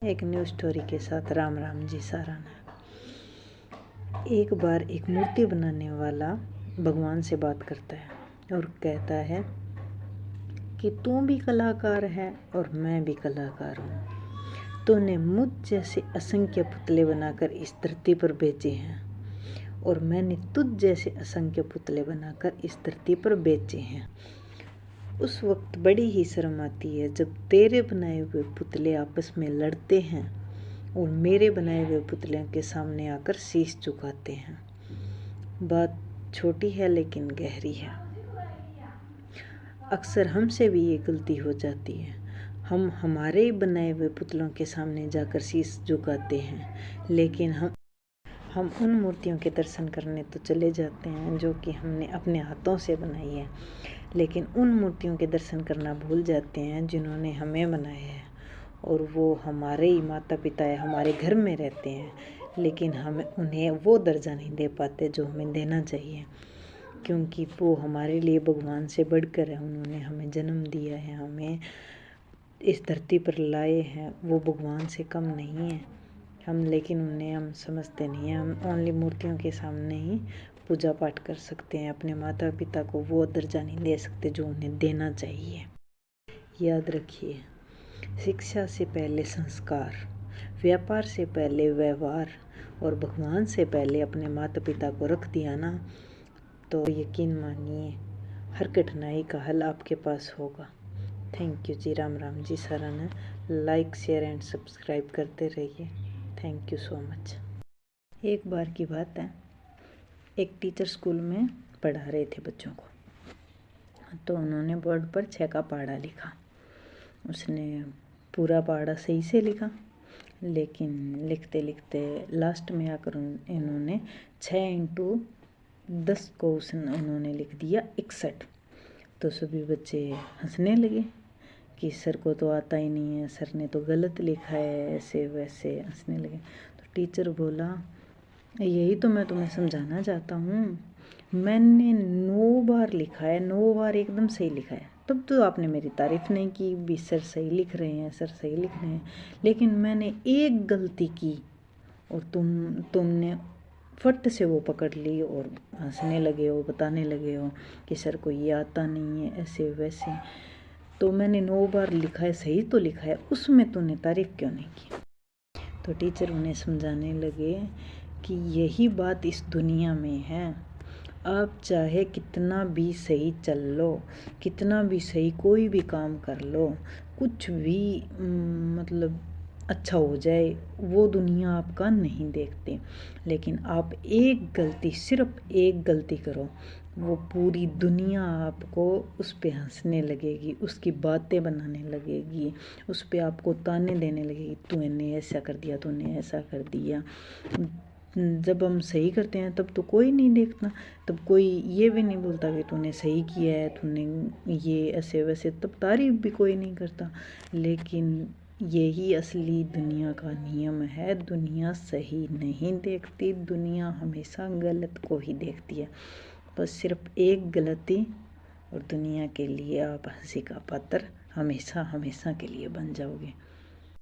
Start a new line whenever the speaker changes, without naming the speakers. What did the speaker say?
एक new story के साथ राम राम जी साराना। एक बार एक मूर्ति बनाने वाला भगवान से बात करता है और कहता है कि तू भी कलाकार है और मैं भी कलाकार हूँ। तूने मुझ जैसे असंख्य पुतले बनाकर इस धरती पर भेजे हैं और मैंने तुझ जैसे असंख्य पुतले बनाकर इस धरती पर बेचे हैं। उस वक्त बड़ी ही शर्म आती है जब तेरे बनाए हुए पुतले आपस में लड़ते हैं और मेरे बनाए हुए पुतलों के सामने आकर शीश झुकाते हैं। बात छोटी है लेकिन गहरी है। अक्सर हमसे भी ये गलती हो जाती है। हम हमारे बनाए हुए पुतलों के सामने जाकर शीश झुकाते हैं, लेकिन हम उन मूर्तियों के दर्शन करने तो चले जाते हैं जो कि हमने अपने हाथों से बनाई है, लेकिन उन मूर्तियों के दर्शन करना भूल जाते हैं जिन्होंने हमें बनाया है। और वो हमारे ही माता पिता है, हमारे घर में रहते हैं, लेकिन हम उन्हें वो दर्जा नहीं दे पाते जो हमें देना चाहिए, क्योंकि वो हमारे लिए भगवान से बढ़कर है। उन्होंने हमें जन्म दिया है, हमें इस धरती पर लाए हैं, वो भगवान से कम नहीं है लेकिन उन्हें हम समझते नहीं हैं। हम ओनली मूर्तियों के सामने ही पूजा पाठ कर सकते हैं, अपने माता पिता को वो दर्जा नहीं दे सकते जो उन्हें देना चाहिए। याद रखिए, शिक्षा से पहले संस्कार, व्यापार से पहले व्यवहार और भगवान से पहले अपने माता पिता को रख दिया ना, तो यकीन मानिए हर कठिनाई का हल आपके पास होगा। थैंक यू जी, राम राम जी साराना। लाइक शेयर एंड सब्सक्राइब करते रहिए। Thank you so much. एक बार की बात है, एक टीचर स्कूल में पढ़ा रहे थे बच्चों को, तो उन्होंने बोर्ड पर 6 का पहाड़ा लिखा। उसने पूरा पहाड़ा सही से लिखा, लेकिन लिखते लिखते लास्ट में आकर इन्होंने 6 × 10 को उन्होंने लिख दिया 61। तो सभी बच्चे हंसने लगे कि सर को तो आता ही नहीं है, सर ने तो गलत लिखा है, ऐसे वैसे हंसने लगे। तो टीचर बोला, यही तो मैं तुम्हें समझाना चाहता हूँ, मैंने 9 बार लिखा है, 9 बार एकदम सही लिखा है, तब तो आपने मेरी तारीफ़ नहीं की भी सर सही लिख रहे हैं, सर सही लिख रहे हैं। लेकिन मैंने एक गलती की और तुमने फट से वो पकड़ ली और हंसने लगे हो, बताने लगे हो कि सर को ये आता नहीं है, ऐसे वैसे। तो मैंने 9 बार लिखा है, सही तो लिखा है, उसमें तूने तारीफ़ क्यों नहीं की? तो टीचर उन्हें समझाने लगे कि यही बात इस दुनिया में है। आप चाहे कितना भी सही चल लो, कितना भी सही कोई भी काम कर लो, कुछ भी मतलब अच्छा हो जाए, वो दुनिया आपका नहीं देखती। लेकिन आप एक गलती, सिर्फ एक गलती करो, वो पूरी दुनिया आपको उस पे हंसने लगेगी, उसकी बातें बनाने लगेगी, उस पे आपको ताने देने लगेगी, तूने ऐसा कर दिया, तूने ऐसा कर दिया। जब हम सही करते हैं तब तो कोई नहीं देखता, तब कोई ये भी नहीं बोलता कि तूने सही किया है, तूने ये ऐसे वैसे, तब तारीफ़ भी कोई नहीं करता। लेकिन यही असली दुनिया का नियम है, दुनिया सही नहीं देखती, दुनिया हमेशा गलत को ही देखती है। बस सिर्फ एक गलती और दुनिया के लिए आप हंसी का पात्र हमेशा हमेशा के लिए बन जाओगे।